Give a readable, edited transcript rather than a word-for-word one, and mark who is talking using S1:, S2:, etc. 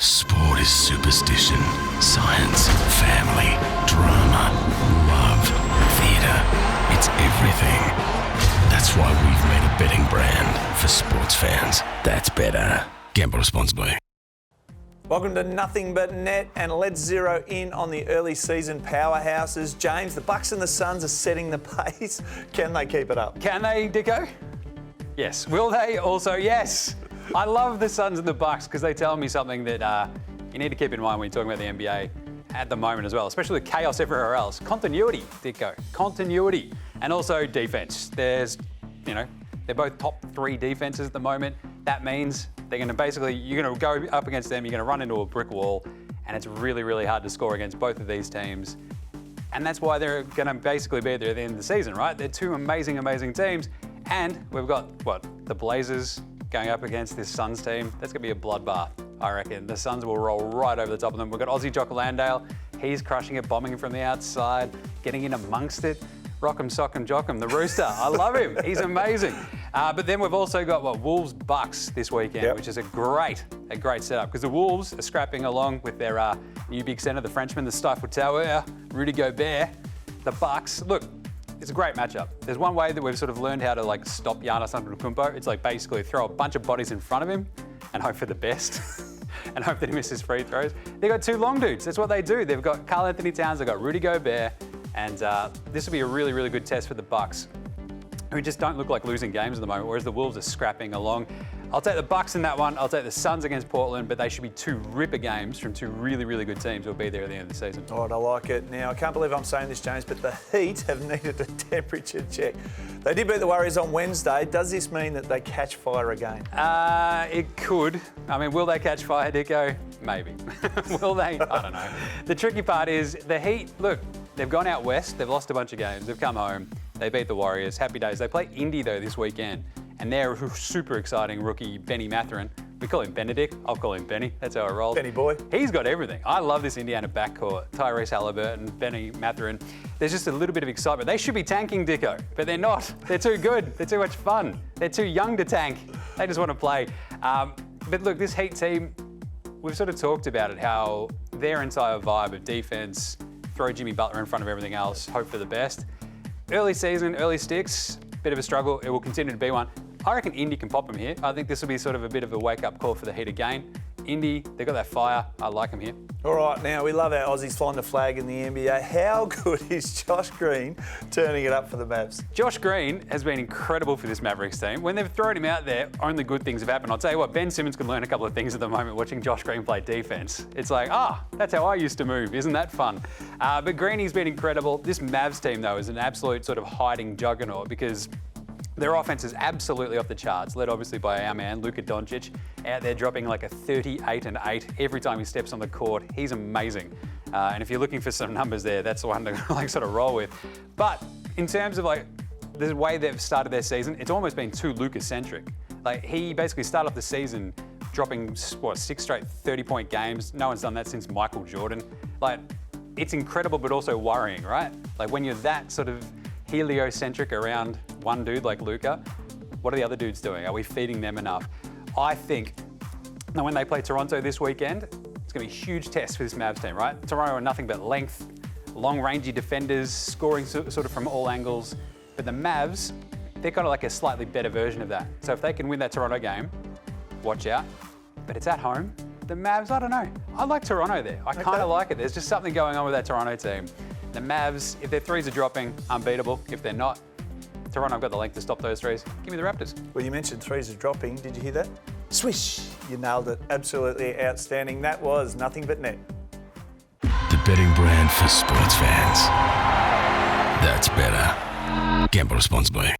S1: Sport is superstition, science, family, drama, love, theatre. It's everything. That's why we've made a betting brand for sports fans that's better. Gamble responsibly.
S2: Welcome to Nothing But Net, and let's zero in on the early season powerhouses. James, the Bucks and the Suns are setting the pace. Can they keep it up?
S3: Can they, Dicko? Yes. Will they? Also, yes. I love the Suns and the Bucks because they tell me something that you need to keep in mind when you're talking about the NBA at the moment as well, especially the chaos everywhere else. Continuity, Dicko. Continuity. And also defense. They're both top 3 defenses at the moment. That means they're going to basically, you're going to go up against them, you're going to run into a brick wall, and it's really, really hard to score against both of these teams. And that's why they're going to basically be there at the end of the season, right? They're two amazing, amazing teams. And we've got, the Blazers going up against this Suns team. That's going to be a bloodbath, I reckon. The Suns will roll right over the top of them. We've got Aussie Jock Landale. He's crushing it, bombing from the outside, getting in amongst it. Rock'em, sock'em, jock'em, the Rooster. I love him. He's amazing. But then we've also got Wolves Bucks this weekend, which is a great setup because the Wolves are scrapping along with their new big centre, the Frenchman, the Stifle Tower, Rudy Gobert. The Bucks, look, it's a great matchup. There's one way that we've sort of learned how to stop Giannis Antetokounmpo. It's basically throw a bunch of bodies in front of him and hope for the best. And hope that he misses free throws. They've got 2 long dudes. That's what they do. They've got Karl Anthony Towns, they've got Rudy Gobert. And this will be a really, really good test for the Bucks, who just don't look like losing games at the moment, whereas the Wolves are scrapping along. I'll take the Bucks in that one. I'll take the Suns against Portland, but they should be 2 ripper games from 2 really, really good teams who'll be there at the end of the season.
S2: All right, I like it. Now, I can't believe I'm saying this, James, but the Heat have needed a temperature check. They did beat the Warriors on Wednesday. Does this mean that they catch fire again?
S3: It could. I mean, will they catch fire, Dicko? Maybe. Will they? I don't know. The tricky part is the Heat, look, they've gone out west. They've lost a bunch of games. They've come home. They beat the Warriors. Happy days. They play Indy, though, this weekend. And they're a super exciting rookie, Benny Mathurin. We call him Benedict. I'll call him Benny. That's how I roll.
S2: Benny boy.
S3: He's got everything. I love this Indiana backcourt. Tyrese Halliburton, Benny Mathurin. There's just a little bit of excitement. They should be tanking, Dicko, but they're not. They're too good. They're too much fun. They're too young to tank. They just want to play. But look, this Heat team, we've sort of talked about it, how their entire vibe of defense, throw Jimmy Butler in front of everything else, hope for the best. Early season, early sticks, bit of a struggle. It will continue to be one. I reckon Indy can pop them here. I think this will be sort of a bit of a wake-up call for the Heat again. Indy, they've got that fire. I like them here.
S2: All right, now we love our Aussies flying the flag in the NBA. How good is Josh Green turning it up for the Mavs?
S3: Josh Green has been incredible for this Mavericks team. When they've thrown him out there, only good things have happened. I'll tell you what, Ben Simmons can learn a couple of things at the moment watching Josh Green play defense. It's like, that's how I used to move. Isn't that fun? But Greeny's been incredible. This Mavs team, though, is an absolute sort of hiding juggernaut because their offense is absolutely off the charts, led obviously by our man, Luka Doncic, out there dropping like a 38-8 every time he steps on the court. He's amazing. And if you're looking for some numbers there, that's the one to sort of roll with. But in terms of the way they've started their season, it's almost been too Luka-centric. He basically started off the season dropping, 6 straight 30-point games. No one's done that since Michael Jordan. It's incredible, but also worrying, right? When you're that sort of heliocentric around one dude like Luka, what are the other dudes doing? Are we feeding them enough? I think now when they play Toronto this weekend, it's going to be a huge test for this Mavs team, right? Toronto are nothing but length, long-rangey defenders, scoring sort of from all angles. But the Mavs, they're kind of like a slightly better version of that. So if they can win that Toronto game, watch out. But it's at home. The Mavs, I don't know. I like Toronto there. I kind of like it. There's just something going on with that Toronto team. The Mavs, if their threes are dropping, unbeatable. If they're not, Toronto have got the length to stop those threes. Give me the Raptors.
S2: Well, you mentioned threes are dropping. Did you hear that? Swish! You nailed it. Absolutely outstanding. That was Nothing But Net.
S1: The betting brand for sports fans that's better. Gamble responsibly.